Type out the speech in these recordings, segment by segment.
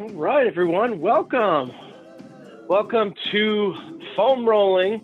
All right, everyone, welcome. Welcome to foam rolling.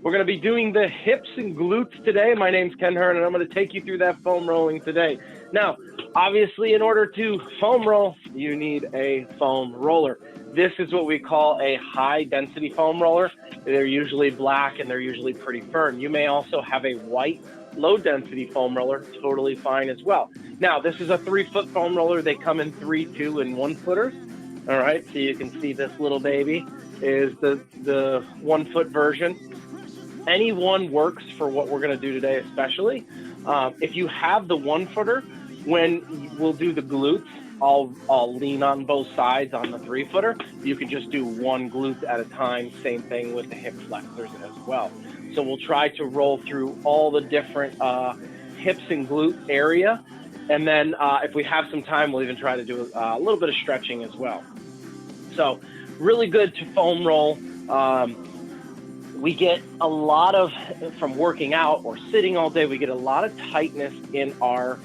We're going to be doing the hips and glutes today. My name's Ken Hearn, and I'm going to take you through that foam rolling today. Now, obviously, in order to foam roll, you need a foam roller. This is what we call a high-density foam roller. They're usually black, and they're usually pretty firm. You may also have a white, low-density foam roller, totally fine as well. Now, this is a 3-foot foam roller. They come in 3, 2, and 1-footers. All right, so you can see this little baby is the 1-foot version. Any one works for what we're going to do today, especially. If you have the 1-footer, when we'll do the glutes, I'll lean on both sides on the 3-footer. You can just do one glute at a time. Same thing with the hip flexors as well. So we'll try to roll through all the different hips and glute area. And then if we have some time, we'll even try to do a little bit of stretching as well. So really good to foam roll. We get a lot of, from working out or sitting all day, we get a lot of tightness in our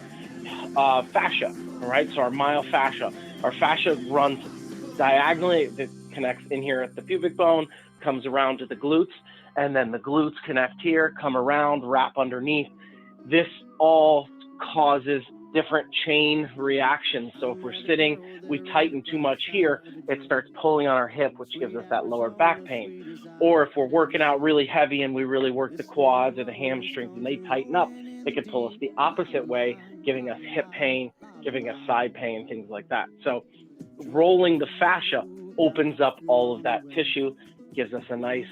fascia, all right? So our myofascia. Our fascia runs diagonally. It connects in here at the pubic bone, comes around to the glutes, and then the glutes connect here, come around, wrap underneath. This all causes different chain reactions. So if we're sitting, we tighten too much here, it starts pulling on our hip, which gives us that lower back pain. Or if we're working out really heavy and we really work the quads or the hamstrings and they tighten up, it could pull us the opposite way, giving us hip pain, giving us side pain, things like that. So rolling the fascia opens up all of that tissue, gives us a nice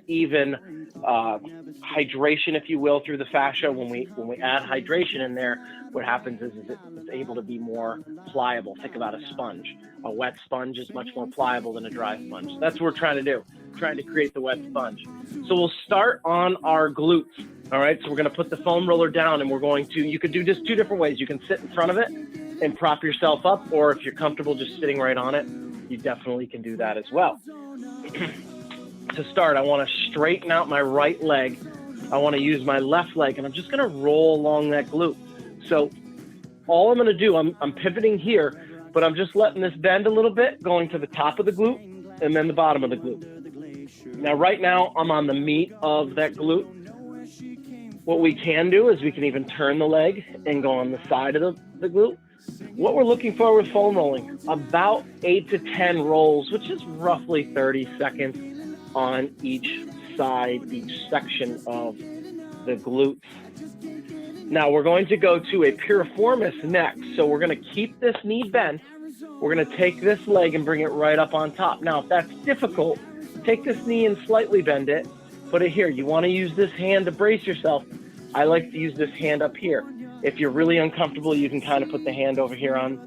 even hydration, if you will, through the fascia. When we add hydration in there, what happens is it's able to be more pliable. Think about a sponge. A wet sponge is much more pliable than a dry sponge. That's what we're trying to do, trying to create the wet sponge. So we'll start on our glutes. All right, so we're going to put the foam roller down, and we're going to, you could do this 2 different ways. You can sit in front of it and prop yourself up, or if you're comfortable just sitting right on it, you definitely can do that as well. To start, I want to straighten out my right leg. I want to use my left leg, and I'm just going to roll along that glute. So all I'm going to do, I'm pivoting here, but I'm just letting this bend a little bit, going to the top of the glute and then the bottom of the glute. Now, right now, I'm on the meat of that glute. What we can do is we can even turn the leg and go on the side of the glute. What we're looking for with foam rolling, about 8 to 10 rolls, which is roughly 30 seconds on each side, each section of the glutes. Now we're going to go to a Piriformis Neck. So we're going to keep this knee bent. We're going to take this leg and bring it right up on top. Now, if that's difficult, take this knee and slightly bend it. Put it here. You want to use this hand to brace yourself. I like to use this hand up here. If you're really uncomfortable, you can kind of put the hand over here on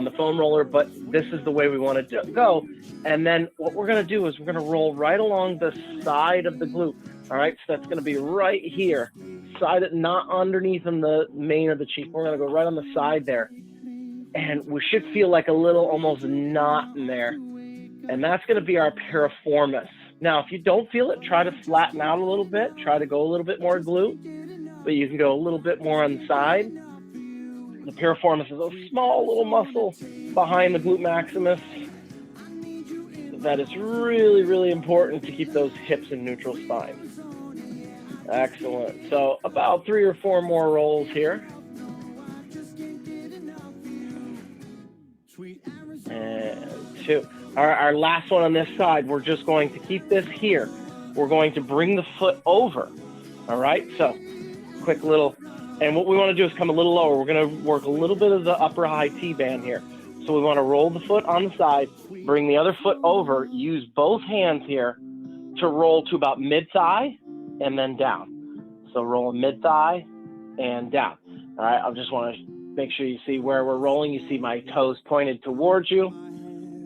the foam roller, but this is the way we want to go. And then what we're going to do is we're going to roll right along the side of the glute. All right, so that's going to be right here, side, not underneath in the main of the cheek. We're going to go right on the side there. And we should feel like a little almost knot in there. And that's going to be our piriformis. Now, if you don't feel it, try to flatten out a little bit. Try to go a little bit more glute, but you can go a little bit more on the side. The piriformis is a small little muscle behind the glute maximus that is really, really important to keep those hips in neutral spine. Excellent. So about 3 or 4 more rolls here. And 2. Our last one on this side, we're just going to keep this here. We're going to bring the foot over. All right, so quick little, and what we want to do is come a little lower. We're going to work a little bit of the upper high T-band here. So we want to roll the foot on the side, bring the other foot over, use both hands here to roll to about mid-thigh and then down. So roll mid-thigh and down. All right, I just want to make sure you see where we're rolling. You see my toes pointed towards you,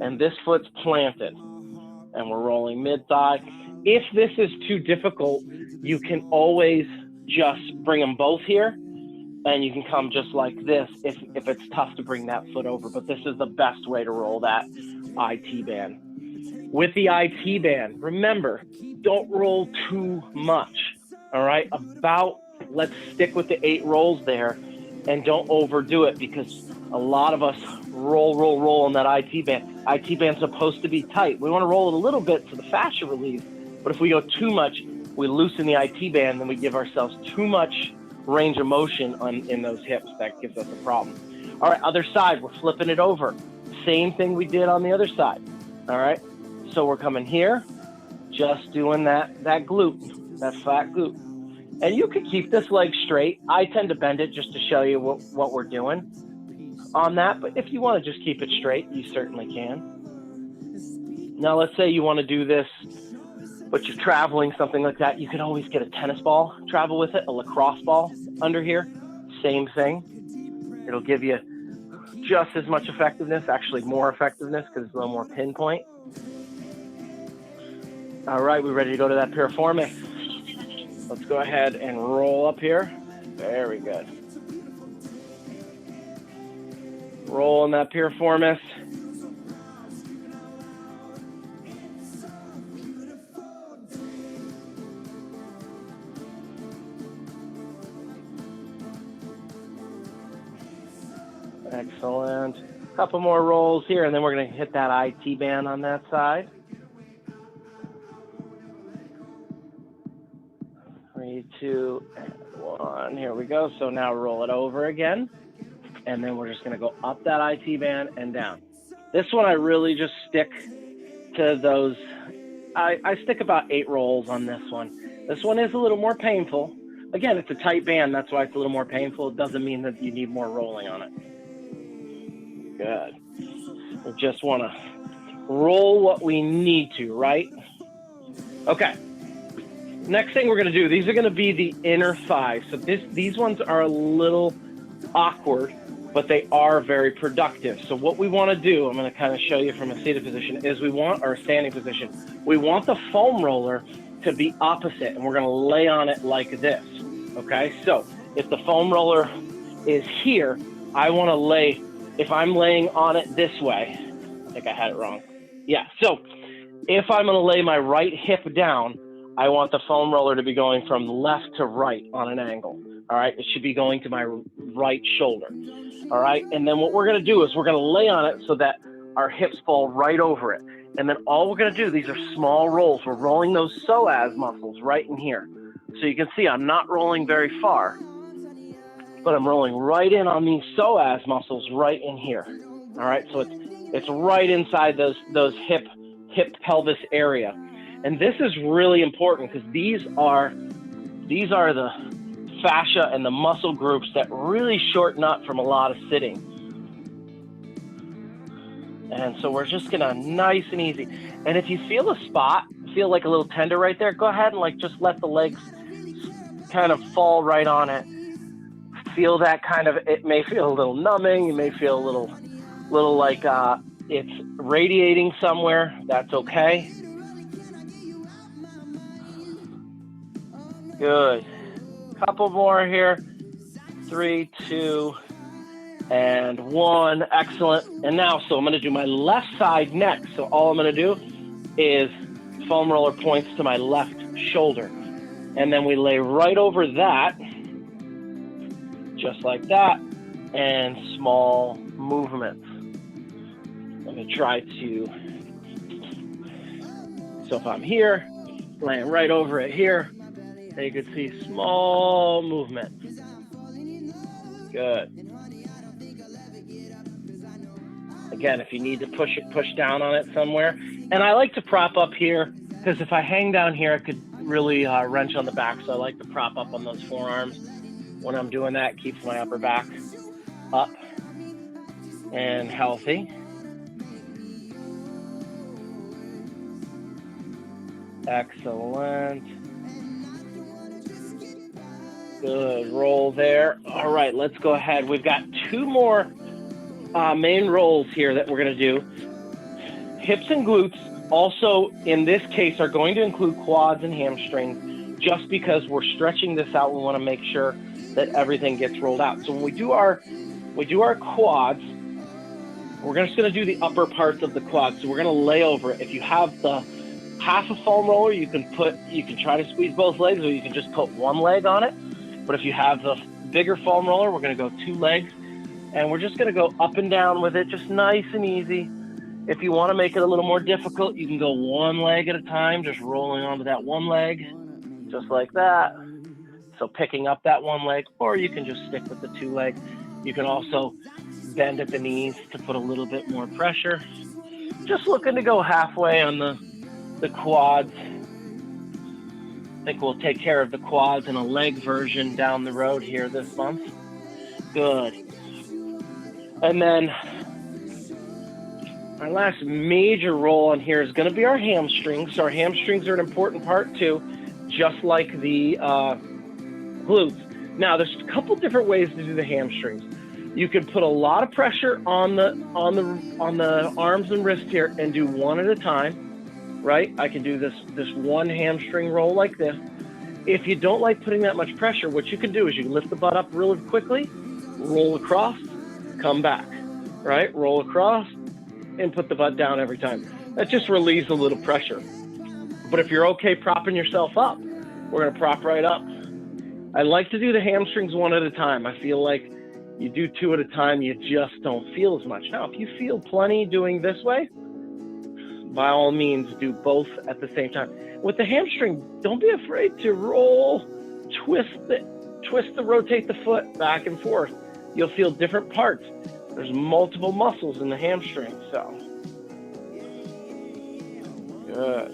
and this foot's planted. And we're rolling mid-thigh. If this is too difficult, you can always just bring them both here, and you can come just like this if it's tough to bring that foot over. But this is the best way to roll that IT band. With the IT band, remember, don't roll too much, all right? Let's stick with the 8 rolls there, and don't overdo it, because A lot of us roll on that IT band. IT band's supposed to be tight. We want to roll it a little bit so the fascia relieves, but if we go too much, we loosen the IT band, then we give ourselves too much range of motion in those hips. That gives us a problem. All right, other side, we're flipping it over. Same thing we did on the other side. All right, so we're coming here, just doing that glute, that flat glute. And you could keep this leg straight. I tend to bend it just to show you what we're doing on that, but if you want to just keep it straight, you certainly can. Now, let's say you want to do this, but you're traveling, something like that. You can always get a tennis ball, travel with it, a lacrosse ball under here. Same thing. It'll give you just as much effectiveness, actually more effectiveness because it's a little more pinpoint. All right, we're ready to go to that piriformis. Let's go ahead and roll up here. Very good. Roll in that piriformis. Excellent. A couple more rolls here, and then we're going to hit that IT band on that side. 3, 2, and 1. Here we go. So now roll it over again, and then we're just going to go up that IT band and down. This one I really just stick to those. I stick about 8 rolls on this one. This one is a little more painful. Again, it's a tight band. That's why it's a little more painful. It doesn't mean that you need more rolling on it. Good. We just want to roll what we need to, right? Okay. Next thing we're going to do, these are going to be the inner thighs. So these ones are a little awkward, but they are very productive. So what we want to do, I'm going to kind of show you from a seated position, is or a standing position. We want the foam roller to be opposite, and we're going to lay on it like this. Okay? So if the foam roller is here, I want to lay. If I'm laying on it this way, I think I had it wrong. Yeah, so if I'm gonna lay my right hip down, I want the foam roller to be going from left to right on an angle, all right? It should be going to my right shoulder, all right? And then what we're gonna do is we're gonna lay on it so that our hips fall right over it. And then all we're gonna do, these are small rolls. We're rolling those psoas muscles right in here. So you can see I'm not rolling very far, but I'm rolling right in on these psoas muscles right in here. All right, so it's right inside those hip pelvis area. And this is really important because these are the fascia and the muscle groups that really shorten up from a lot of sitting. And so we're just gonna nice and easy. And if you feel a spot, feel like a little tender right there, go ahead and like just let the legs kind of fall right on it. Feel that kind of, it may feel a little numbing, you may feel a little like it's radiating somewhere. That's okay. Good. Couple more here. 3, 2, and 1. Excellent. And now, so I'm going to do my left side next. So all I'm going to do is foam roller points to my left shoulder. And then we lay right over that, just like that, and small movements. Let me try to, so if I'm here, laying right over it here, then you can see small movements. Good. Again, if you need to push down on it somewhere. And I like to prop up here, because if I hang down here, I could really wrench on the back, so I like to prop up on those forearms. When I'm doing that, keeps my upper back up and healthy. Excellent. Good, roll there. All right, let's go ahead. We've got 2 more main rolls here that we're gonna do. Hips and glutes also, in this case, are going to include quads and hamstrings, just because we're stretching this out. We wanna make sure that everything gets rolled out. So when we do our quads, we're just gonna do the upper parts of the quads. So we're gonna lay over it. If you have the half a foam roller, you can try to squeeze both legs, or you can just put one leg on it. But if you have the bigger foam roller, we're gonna go 2 legs, And we're just going to go up and down with it, just nice and easy. If you want to make it a little more difficult, you can go one leg at a time, just rolling onto that one leg, just like that. So picking up that one leg, or you can just stick with the two leg. You can also bend at the knees to put a little bit more pressure. Just looking to go halfway on the quads. I think we'll take care of the quads in a leg version down the road here this month. Good. And then our last major roll on here is going to be our hamstrings. So our hamstrings are an important part too, just like the glutes. Now, there's a couple different ways to do the hamstrings. You can put a lot of pressure on the arms and wrists here and do one at a time, right? I can do this one hamstring roll like this. If you don't like putting that much pressure, what you can do is you can lift the butt up really quickly, roll across, come back, right? Roll across and put the butt down every time. That just relieves a little pressure. But if you're okay propping yourself up, we're going to prop right up. I like to do the hamstrings one at a time. I feel like you do two at a time, you just don't feel as much. Now, if you feel plenty doing this way, by all means, do both at the same time. With the hamstring, don't be afraid to roll, rotate the foot back and forth. You'll feel different parts. There's multiple muscles in the hamstring, so. Good.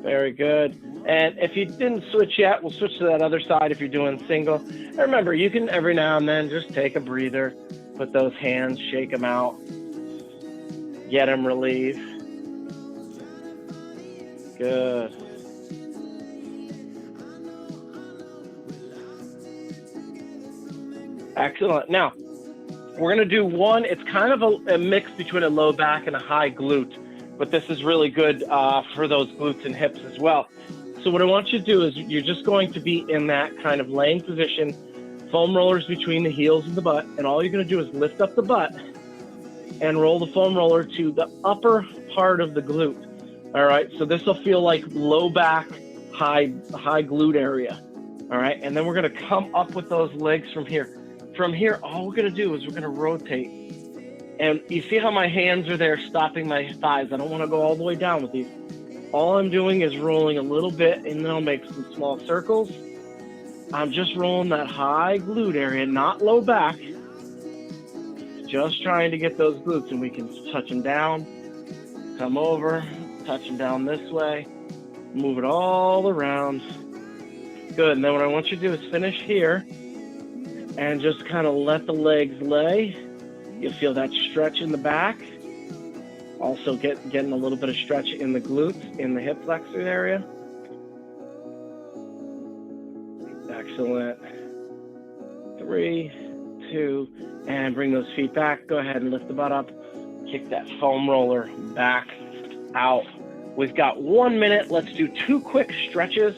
Very good. And if you didn't switch yet, we'll switch to that other side if you're doing single. And remember, you can every now and then just take a breather, put those hands, shake them out, get them relieved. Good. Excellent. Now, we're going to do one. It's kind of a mix between a low back and a high glute, but this is really good for those glutes and hips as well. So what I want you to do is you're just going to be in that kind of laying position, foam rollers between the heels and the butt, and all you're going to do is lift up the butt and roll the foam roller to the upper part of the glute. All right, so this will feel like low back, high glute area. All right, and then we're going to come up with those legs from here. From here, all we're going to do is we're going to rotate. And you see how my hands are there stopping my thighs. I don't want to go all the way down with these. All I'm doing is rolling a little bit, and then I'll make some small circles. I'm just rolling that high glute area, not low back. Just trying to get those glutes, and we can touch them down, come over, touch them down this way, move it all around. Good, and then what I want you to do is finish here and just kind of let the legs lay. You'll feel that stretch in the back. Also getting a little bit of stretch in the glutes, in the hip flexor area. Excellent. 3, 2, and bring those feet back. Go ahead and lift the butt up. Kick that foam roller back out. We've got 1 minute. Let's do 2 quick stretches.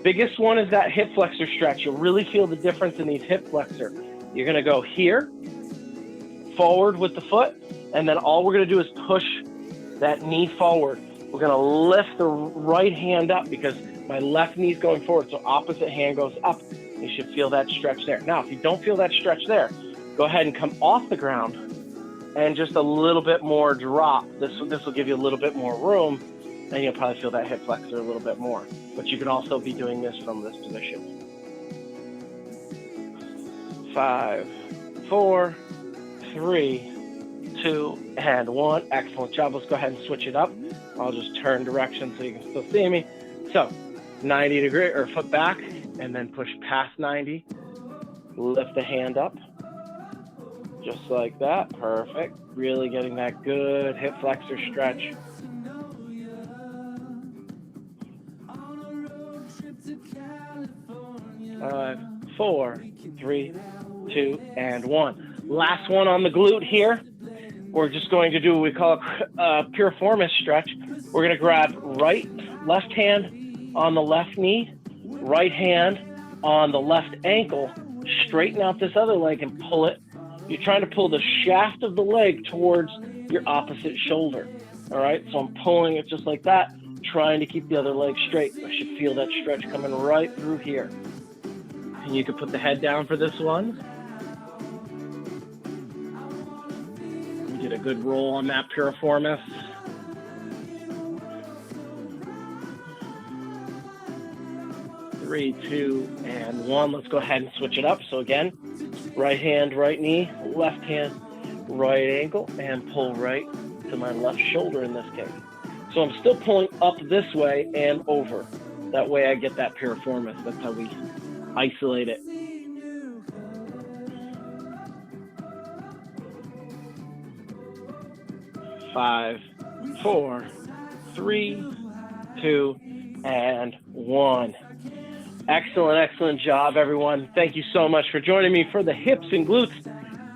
Biggest one is that hip flexor stretch. You'll really feel the difference in these hip flexor. You're going to go here, forward with the foot, and then all we're going to do is push that knee forward. We're going to lift the right hand up because my left knee is going forward, so opposite hand goes up. You should feel that stretch there. Now, if you don't feel that stretch there, go ahead and come off the ground and just a little bit more drop. This will give you a little bit more room, and you'll probably feel that hip flexor a little bit more. But you can also be doing this from this position. 5, 4, 3, 2, and 1. Excellent job. Let's go ahead and switch it up. I'll just turn direction so you can still see me. So 90 degree or foot back, and then push past 90. Lift the hand up. Just like that. Perfect. Really getting that good hip flexor stretch. 5, 4, 3, 2, and 1. Last one on the glute here. We're just going to do what we call a piriformis stretch. We're going to grab left hand on the left knee, right hand on the left ankle, straighten out this other leg and pull it. You're trying to pull the shaft of the leg towards your opposite shoulder. All right, so I'm pulling it just like that, trying to keep the other leg straight. I should feel that stretch coming right through here. And you can put the head down for this one. We did a good roll on that piriformis. Three, two, and one. Let's go ahead and switch it up. So again, right hand, right knee, left hand, right ankle, and pull right to my left shoulder in this case. So I'm still pulling up this way and over. That way I get that piriformis. That's how we isolate it. Five, four, three, two, and one. Excellent, excellent job, everyone. Thank you so much for joining me for the hips and glutes.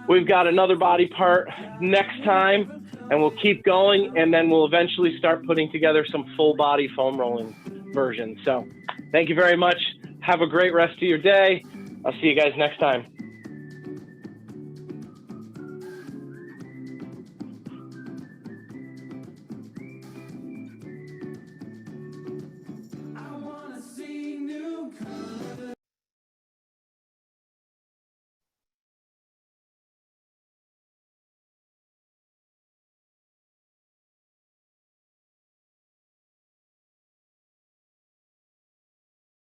We've got another body part next time, and we'll keep going, and then we'll eventually start putting together some full body foam rolling versions. So thank you very much. Have a great rest of your day. I'll see you guys next time.